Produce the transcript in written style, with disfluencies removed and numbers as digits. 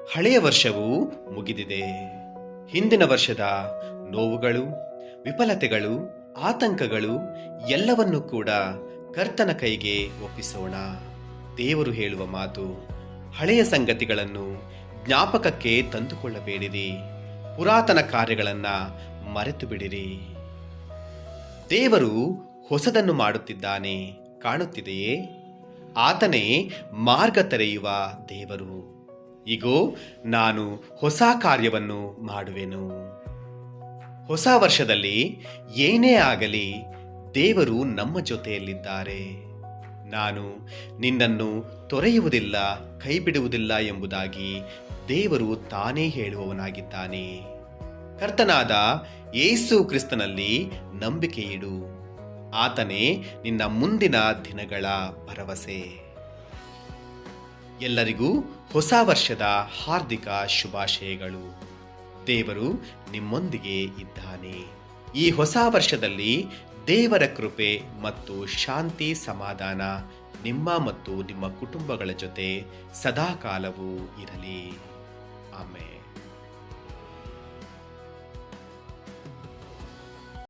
ಹಳೆಯ ವರ್ಷವು ಮುಗಿದಿದೆ. ಹಿಂದಿನ ವರ್ಷದ ನೋವುಗಳು, ವಿಫಲತೆಗಳು, ಆತಂಕಗಳು ಎಲ್ಲವನ್ನೂ ಕೂಡ ಕರ್ತನ ಕೈಗೆ ಒಪ್ಪಿಸೋಣ. ದೇವರು ಹೇಳುವ ಮಾತು, ಹಳೆಯ ಸಂಗತಿಗಳನ್ನು ಜ್ಞಾಪಕಕ್ಕೆ ತಂದುಕೊಳ್ಳಬೇಡಿರಿ, ಪುರಾತನ ಕಾರ್ಯಗಳನ್ನು ಮರೆತು ಬಿಡಿರಿ. ದೇವರು ಹೊಸದನ್ನು ಮಾಡುತ್ತಿದ್ದಾನೆ, ಕಾಣುತ್ತಿದೆಯೇ? ಆತನೇ ಮಾರ್ಗ ತೆರೆಯುವ ದೇವರು. ಇಗೋ, ನಾನು ಹೊಸ ಕಾರ್ಯವನ್ನು ಮಾಡುವೆನು. ಹೊಸ ವರ್ಷದಲ್ಲಿ ಏನೇ ಆಗಲಿ ದೇವರು ನಮ್ಮ ಜೊತೆಯಲ್ಲಿದ್ದಾರೆ. ನಾನು ನಿನ್ನನ್ನು ತೊರೆಯುವುದಿಲ್ಲ, ಕೈ ಬಿಡುವುದಿಲ್ಲ ಎಂಬುದಾಗಿ ದೇವರು ತಾನೇ ಹೇಳುವವನಾಗಿದ್ದಾನೆ. ಕರ್ತನಾದ ಯೇಸು ಕ್ರಿಸ್ತನಲ್ಲಿ ನಂಬಿಕೆ ಇಡು. ಆತನೇ ನಿನ್ನ ಮುಂದಿನ ದಿನಗಳ ಭರವಸೆ. ಎಲ್ಲರಿಗೂ ಹೊಸ ವರ್ಷದ ಹಾರ್ದಿಕ ಶುಭಾಶಯಗಳು. ದೇವರು ನಿಮ್ಮೊಂದಿಗೆ ಇದ್ದಾನೆ. ಈ ಹೊಸ ವರ್ಷದಲ್ಲಿ ದೇವರ ಕೃಪೆ ಮತ್ತು ಶಾಂತಿ ಸಮಾಧಾನ ನಿಮ್ಮ ಮತ್ತು ನಿಮ್ಮ ಕುಟುಂಬಗಳ ಜೊತೆ ಸದಾಕಾಲವೂ ಇರಲಿ. ಆಮೆನ್.